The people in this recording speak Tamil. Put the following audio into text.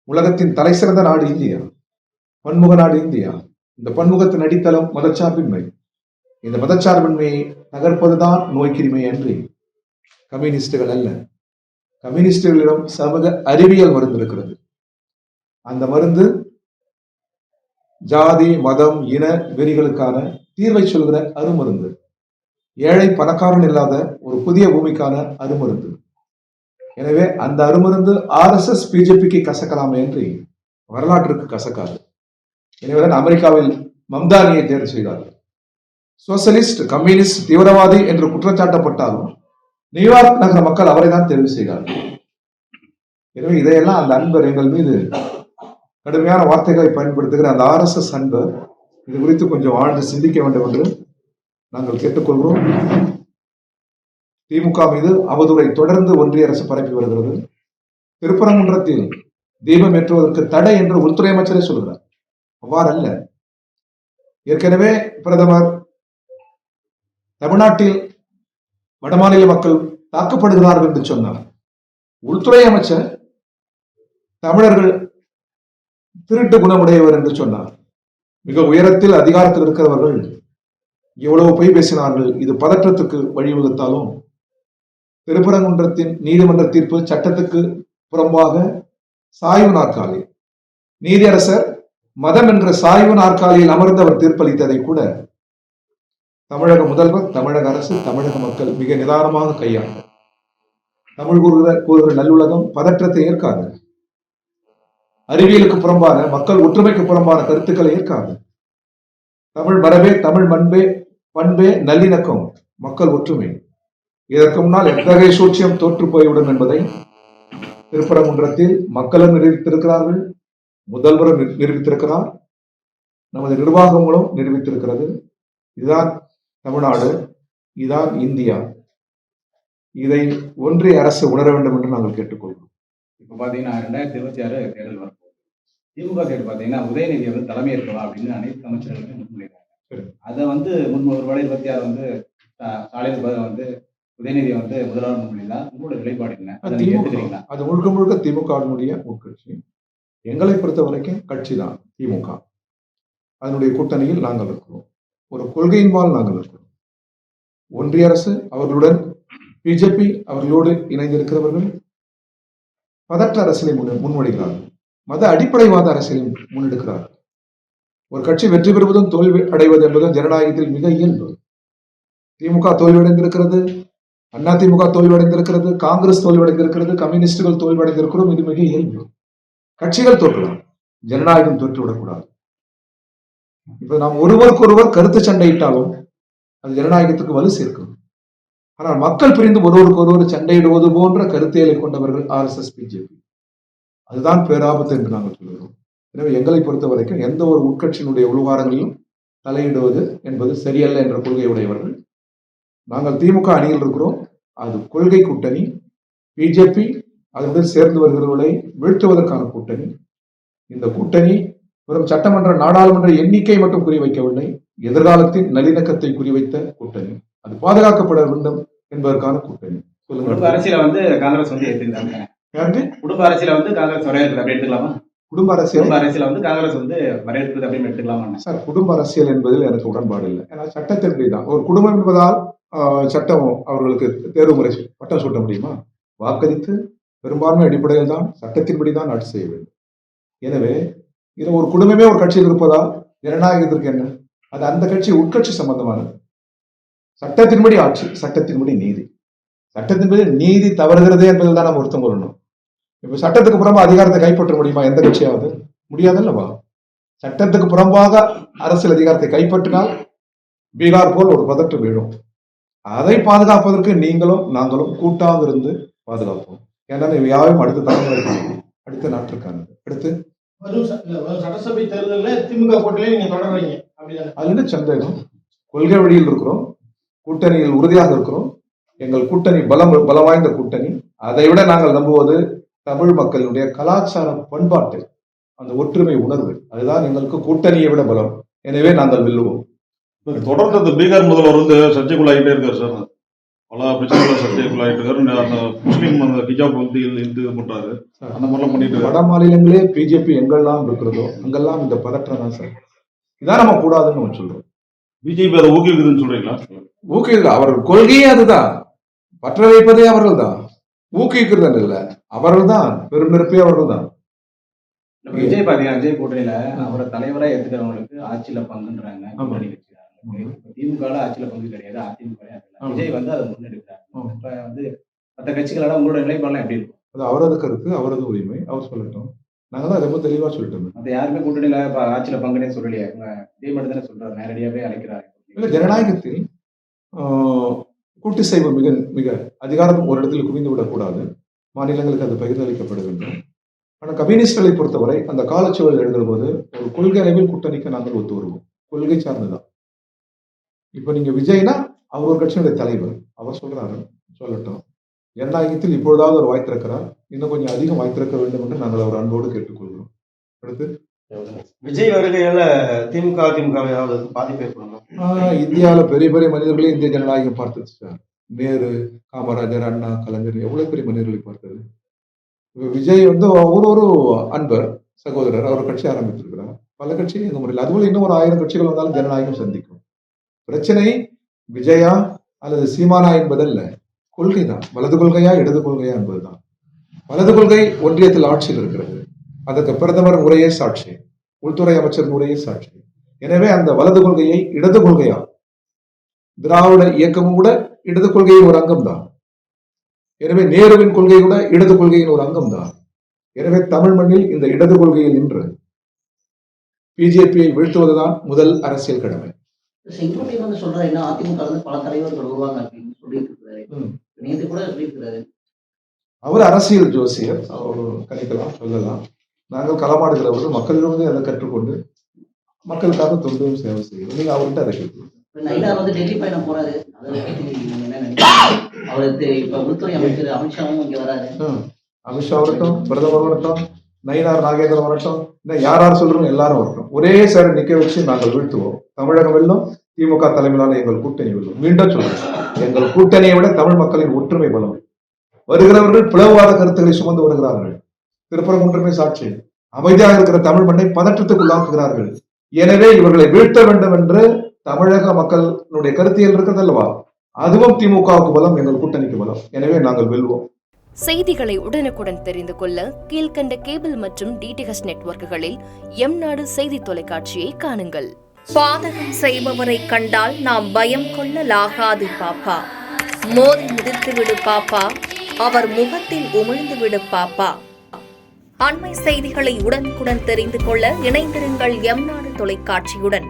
உலகத்தின் தலை சிறந்த நாடு இந்தியா, பன்முக நாடு இந்தியா. இந்த பன்முகத்தின் அடித்தளம் மதச்சார்பின்மை. இந்த மதச்சார்பின்மையை தகர்ப்பதுதான் நோய்க்கிருமை அன்றி கம்யூனிஸ்டுகள் அல்ல. கம்யூனிஸ்டுகளிடம் சமூக அறிவியல் மருந்து இருக்கிறது. அந்த மருந்து ஜாதி மதம் இன வெறிகளுக்கான தீர்வை சொல்கிற அருமருந்து. ஏழை பணக்காரன் இல்லாத ஒரு புதிய பூமிக்கான அருமருந்து. எனவே அந்த அருமருந்து RSS பிஜேபிக்கு கசக்கலாமே என்று வரலாற்றுக்கு கசக்காது. எனவேதான் அமெரிக்காவில் மம்தானியை தேர்வு செய்தார். சோசியலிஸ்ட் கம்யூனிஸ்ட் தீவிரவாதி என்று குற்றச்சாட்டப்பட்டாலும் நியூயார்க் நகர மக்கள் அவரை தான் தேர்வு செய்தார்கள். எனவே இதையெல்லாம் அந்த அன்பர் எங்கள் மீது கடுமையான வார்த்தைகளை பயன்படுத்துகிற அந்த RSS அன்பர் இது குறித்து கொஞ்சம் ஆழ்ந்து சிந்திக்க வேண்டும் என்று நாங்கள் கேட்டுக்கொள்கிறோம். திமுக மீது அவதூறை தொடர்ந்து ஒன்றிய அரசு பரப்பி வருகிறது. திருப்பரங்குன்றத்தில் தீபம் ஏற்றுவதற்கு தடை என்று உள்துறை அமைச்சரே சொல்கிறார். அவ்வாறல்ல. ஏற்கனவே பிரதமர் தமிழ்நாட்டில் வடமாநில மக்கள் தாக்கப்படுகிறார்கள் என்று சொன்னார். உள்துறை அமைச்சர் தமிழர்கள் திருட்டு குணமுடையவர் என்று சொன்னார். மிக உயரத்தில் அதிகாரத்தில் இருக்கிறவர்கள் எவ்வளவு பொய் பேசினார்கள். இது பதற்றத்துக்கு வழிவகுத்தாலும் திருப்பரங்குன்றத்தின் நீதிமன்ற தீர்ப்பு சட்டத்துக்கு புறம்பாக சாய்வு நாற்காலி, நீதியரசர் மதம் என்ற சாய்வு நாற்காலியில் அமர்ந்து அவர் தீர்ப்பளித்ததை கூட தமிழக முதல்வர், தமிழக அரசு, தமிழக மக்கள் மிக நிதானமாக கையாண்டார். தமிழ் கூறுகிற நல்லுலகம் பதற்றத்தை ஏற்காது. அறிவியலுக்கு புறம்பான, மக்கள் ஒற்றுமைக்கு புறம்பான கருத்துக்களை ஏற்காது. தமிழ் மரபே, தமிழ் பண்பே நல்லிணக்கம், மக்கள் ஒற்றுமை. இதற்கு முன்னால் எத்தகைய சூழ்ச்சியம் தோற்று போய்விடும் என்பதை திருப்பரங்குன்றத்தில் மக்களும் நிரூபித்திருக்கிறார்கள், முதல்வரும் நிரூபித்திருக்கிறார், நமது நிர்வாகங்களும் நிரூபித்திருக்கிறது. இதுதான் தமிழ்நாடு, இதுதான் இந்தியா. இதை ஒன்றிய அரசு உணர வேண்டும் என்று நாங்கள் கேட்டுக்கொள்கிறோம். இப்ப பாத்தீங்கன்னா 2026 தேர்தல் வரப்போகுது. திமுக சைடு பாத்தீங்கன்னா உதயநிதி வந்து தலைமை இருக்கலாம் அப்படின்னு அனைத்து அமைச்சர்களுமே முன்மொழிகிறாங்க. அதை ஒருவேளை 26 ஸ்டாலின் வந்து உதயநிதியை முதல்வர் முன்மொழிந்தா உங்களோட நிலைப்பாடு என்ன? அது முழுக்க முழுக்க திமுகவினுடைய உட்கட்சி. எங்களை பொறுத்த வரைக்கும் கட்சி தான் திமுக. அதனுடைய கூட்டணியில் நாங்கள் இருக்கிறோம். ஒரு கொள்கையின்பால் நாங்கள் இருக்கிறோம். ஒன்றிய அரசு அவர்களுடன், பிஜேபி அவர்களோடு இணைந்திருக்கிறவர்கள் பதற்ற அரசியலை முன்மொழிகிறார்கள். மத அடிப்படைவாத அரசியலை முன்னெடுக்கிறார்கள். ஒரு கட்சி வெற்றி பெறுவதும் தோல்வி அடைவது என்பதும் ஜனநாயகத்தில் மிக இயல்பு. திமுக தோல்வியடைந்திருக்கிறது, அதிமுக தோல்வியடைந்திருக்கிறது, காங்கிரஸ் தோல்வியடைந்திருக்கிறது, கம்யூனிஸ்டுகள் தோல்வியடைந்திருக்கிறோம். இது மிக இயல்பு. கட்சிகள் தோற்கலாம், ஜனநாயகம் தோற்றுவிடக்கூடாது. இப்ப நாம் ஒருவருக்கொருவர் கருத்து சண்டையிட்டாலும் அது ஜனநாயகத்துக்கு வலு சேர்க்கும். ஆனால் மக்கள் பிரிந்து ஒருவருக்கு ஒருவர் சண்டையிடுவது போன்ற கருத்தியலை கொண்டவர்கள் RSS பிஜேபி. அதுதான் பேராபத்து என்று நாங்கள் சொல்கிறோம். எனவே எங்களை பொறுத்த வரைக்கும் எந்த ஒரு உட்கட்சியினுடைய விவகாரங்களிலும் தலையிடுவது என்பது சரியல்ல என்ற கொள்கை உடையவர்கள். நாங்கள் திமுக அணியில் இருக்கிறோம். அது கொள்கை கூட்டணி. பிஜேபி அதனுடன் சேர்ந்து வருகிறவர்களை வீழ்த்துவதற்கான கூட்டணி. இந்த கூட்டணி வெறும் சட்டமன்ற நாடாளுமன்ற எண்ணிக்கை மட்டும் குறிவைக்கவில்லை, எதிர்காலத்தின் நல்லிணக்கத்தை குறிவைத்த கூட்டணி. அது பாதுகாக்கப்பட வேண்டும் என்பதற்கான கூட்டணி. குடும்ப அரசியல காங்கிரஸ் ஏற்றுக்கிறாங்க. குடும்ப அரசியல காங்கிரஸ் வரவேற்கிறது அப்படி எடுத்துக்கலாமா? குடும்ப அரசியல காங்கிரஸ் வரவேற்கிறது அப்படின்னு எடுத்துக்கலாமா? சார், குடும்ப அரசியல் என்பதில் எனக்கு உடன்பாடு இல்லை. ஏன்னா சட்டத்தின்படிதான் ஒரு குடும்பம் என்பதால் சட்டம் அவர்களுக்கு தேர்வு முறை பட்டம் சூட்ட முடியுமா? வாக்களித்து பெரும்பான்மை அடிப்படையில் தான் சட்டத்தின்படிதான் ஆட்சி செய்ய வேண்டும். எனவே இது ஒரு குடும்பமே ஒரு கட்சியில் இருப்பதால் ஜனநாயகத்திற்கு என்ன? அது அந்த கட்சி உட்கட்சி சம்பந்தமானது. சட்டத்தின்படி ஆட்சி, சட்டத்தின்படி நீதி. சட்டத்தின்படி நீதி தவறுகிறதே என்பதில் தான் நம்ம ஒருத்தம் கொள்ளணும். இப்ப சட்டத்துக்கு புறம்பா அதிகாரத்தை கைப்பற்ற முடியுமா எந்த கட்சியாவது? முடியாதல்லவா? சட்டத்துக்கு புறம்பாக அரசியல் அதிகாரத்தை கைப்பற்றினால் பீகார் போல் ஒரு பதற்றம் வீழும். அதை பாதுகாப்பதற்கு நீங்களும் நாங்களும் கூட்டாக இருந்து பாதுகாப்போம். ஏன்னா யாரும் அடுத்த தலைமுறை, அடுத்த நாட்டிற்கானது. அடுத்து சட்டசபை தேர்தலில் திமுக கூட்டணியில் நீங்க தொடர்றீங்க, அது என்ன சந்தேகம்? கொள்கை வழியில் இருக்கிறோம், கூட்டணியில் உறுதியாக இருக்கிறோம். எங்கள் கூட்டணி பலம் வாய்ந்த கூட்டணி. அதை விட நாங்கள் நம்புவது தமிழ் மக்களுடைய கலாச்சார பண்பாட்டு அந்த ஒற்றுமை உணர்வு. அதுதான் எங்களுக்கு கூட்டணியை விட பலம். எனவே நாங்கள் வெல்லுவோம். தொடர்ந்து அந்த பீகார் முதல்வர் சர்ச்சைக்குள்ளாகிட்டே இருக்காரு சார். பல பிரச்சனைகளை சர்ச்சைக்குள்ளாயிட்டு இருக்காரு. அந்த முஸ்லீம் அந்த ஹிஜாப் வந்து இது பண்றாரு, அந்த மாதிரிலாம் பண்ணிட்டு இருக்காரு. வட மாநிலங்களே பிஜேபி எங்கெல்லாம் இருக்கிறதோ அங்கெல்லாம் இந்த பதற்றம் தான் சார். இதான் நம்ம கூடாதுன்னு நம்ம சொல்றோம். பிஜேபி அதை ஊக்குவிக்குதுன்னு சொல்றீங்களா? ஊக்குவிக்கல, அவர்கள் கொள்கையே அதுதான். பற்ற வைப்பதே அவர்கள் தான், ஊக்குவிக்கிறது இல்ல, அவர்கள் தான் பெருநெருப்பே அவர்கள் தான். இப்ப விஜய் பாத்தீங்கன்னா விஜய் கூட்டணியில அவரை தலைவரா ஏத்துக்கிறவங்களுக்கு ஆட்சியில பங்குன்றாங்க கூட்டணி வச்சுக்கிறாங்க. இப்ப திமுக ஆட்சியில பங்கு கிடையாது, அதிமுக விஜய் வந்து அதை முன்னெடுக்கிறாங்க. இப்ப வந்து மற்ற கட்சிகளோட உங்களோட நிலைப்பாடுலாம் எப்படி இருக்கும்? அது அவரது கருத்து, அவரது உரிமை, அவர் சொல்லட்டும். நாங்க தான் ரொம்ப தெளிவா சொல்லிட்டோம். மற்ற யாருமே கூட்டணியில ஆட்சியில பங்குனே சொல்லலையே, விஜய் மட்டும் தானே சொல்றாரு, நேரடியாவே அழைக்கிறாரு. இல்ல, ஜனநாயகத்தில் கூட்டு மிக மிக அதிகாரம் ஒரு இடத்தில் குவிந்து விடக்கூடாது. மாநிலங்களுக்கு அது பகிர்ந்தளிக்கப்பட வேண்டும். ஆனால் கம்யூனிஸ்டுகளை பொறுத்தவரை அந்த காலச்சுவல் எழுதும் போது ஒரு கொள்கை அளவில் கூட்டணிக்கு நாங்கள் ஒத்து வருவோம். கொள்கை சார்ந்துதான். இப்ப நீங்க விஜய்னா அவர் ஒரு கட்சியினுடைய தலைவர், அவர் சொல்றாரு, சொல்லட்டும். ஜனநாயகத்தில் இப்பொழுதாவது அவர் வாய் திறக்கிறார், இன்னும் கொஞ்சம் அதிகம் வாய் திறக்க வேண்டும் என்று நாங்கள் அவர் அன்போடு கேட்டுக்கொள்கிறோம். அடுத்து விஜய் வருகையால திமுக பாதிப்பு ஏற்படும். இந்தியாவில் பெரிய பெரிய மனிதர்களே இந்திய ஜனநாயகம் பார்த்துச்சு சார். நேரு, காமராஜர், அண்ணா, கலைஞர் எவ்வளவு பெரிய மனிதர்களை பார்த்தது. விஜய் வந்து ஒரு அன்பர் சகோதரர், அவர் கட்சி ஆரம்பித்திருக்கிறார். பல கட்சிகள் இந்த முறையில், அதுபோல இன்னும் ஒரு 1000 கட்சிகள் வந்தாலும் ஜனநாயகம் சந்திக்கும். பிரச்சனை விஜயா அல்லது சீமானா என்பதல்ல, கொள்கை தான். வலது கொள்கையா இடது கொள்கையா என்பதுதான். வலது கொள்கை ஒன்றியத்தில் ஆட்சியில் இருக்கிறது, அதற்கு பிரதமர் முறையே சாட்சி, உள்துறை அமைச்சர் முறையே சாட்சி. எனவே அந்த வலது கொள்கையை இடது கொள்கையா, திராவிட இயக்கமும் கூட இடது கொள்கையின் ஒரு அங்கம் தான். எனவே நேருவின் கொள்கை கூட இடது கொள்கையின் ஒரு அங்கம் தான். எனவே தமிழ் மண்ணில் இந்த இடது கொள்கையில் நின்று பிஜேபியை வீழ்த்துவதுதான் முதல் அரசியல் கடமை. செங்கோட்டையன் வந்து சொல்றாரு, என்ன அதிமுக பல தலைவர்கள் வருவாங்க அப்படின்னு சொல்லிட்டு இருக்கிறாரு. நேற்று கூட சொல்லியிருக்கிறாரு. அவர் அரசியல் ஜோசியர், அவர் கணிக்கலாம், சொல்லலாம். நாங்கள் களமாடுகிறவர்கள் மக்களிடமிருந்து அதை கற்றுக்கொண்டு மக்களுக்காக தொண்டும் சேவை செய்கிறோம். நீங்க அவர்கிட்ட அதை கேட்கலாம். நைனார் வந்து டெல்லி பயணம் போறாரு, அதை பத்தி நீங்க என்ன நினைக்கிறீங்க? அவருக்கு இப்ப உள்துறை அமைச்சர் அமித்ஷாவும் இங்க வராரு. அமித்ஷா வரட்டும், பிரதமர் வரட்டும், நயினார் நாகேந்திரன் வரட்டும், இன்னும் யார் சொல்றோம் எல்லாரும் வரட்டும். ஒரே சேர நிக்க வச்சு நாங்கள் வீழ்த்துவோம். தமிழகம் வெல்லும், திமுக தலைமையிலான எங்கள் கூட்டணி வெல்லும். மீண்டும் சொல்றேன், எங்கள் கூட்டணியை விட தமிழ் மக்களின் ஒற்றுமை பலம். வருகிறவர்கள் பிளவுவாத கருத்துக்களை சுமந்து வருகிறார்கள். திருப்பரங்குன்றமே சாட்சி. அமைதியாக இருக்கிற தமிழ் மண்ணை பதற்றத்துக்குள்ளாக்குகிறார்கள். எனவே இவர்களை வீழ்த்த வேண்டும் என்று தமிழக மக்களுடைய கருத்தியல் இருக்கிறது அல்லவா, அதுவும் திமுகவுக்கு பலம், எங்கள் கூட்டணிக்கு பலம். எனவே நாங்கள் வெல்வோம். செய்திகளை உடனுக்குடன் தெரிந்து கொள்ள கீழ்கண்ட கேபிள் மற்றும் டிடிஎச் நெட்வொர்க்குகளில் எம்நாடு செய்தி தொலைக்காட்சியை காணுங்கள். பாதகம் செய்பவரை கண்டால் நாம் பயம் கொள்ளலாகாது பாப்பா. மோதி மிதித்து விடு பாப்பா, அவர் முகத்தில் உமிழ்ந்து விடு பாப்பா. அண்மை செய்திகளை உடனுக்குடன் தெரிந்து கொள்ள இணைந்திருங்கள் எம்நாடு தொலைக்காட்சியுடன்.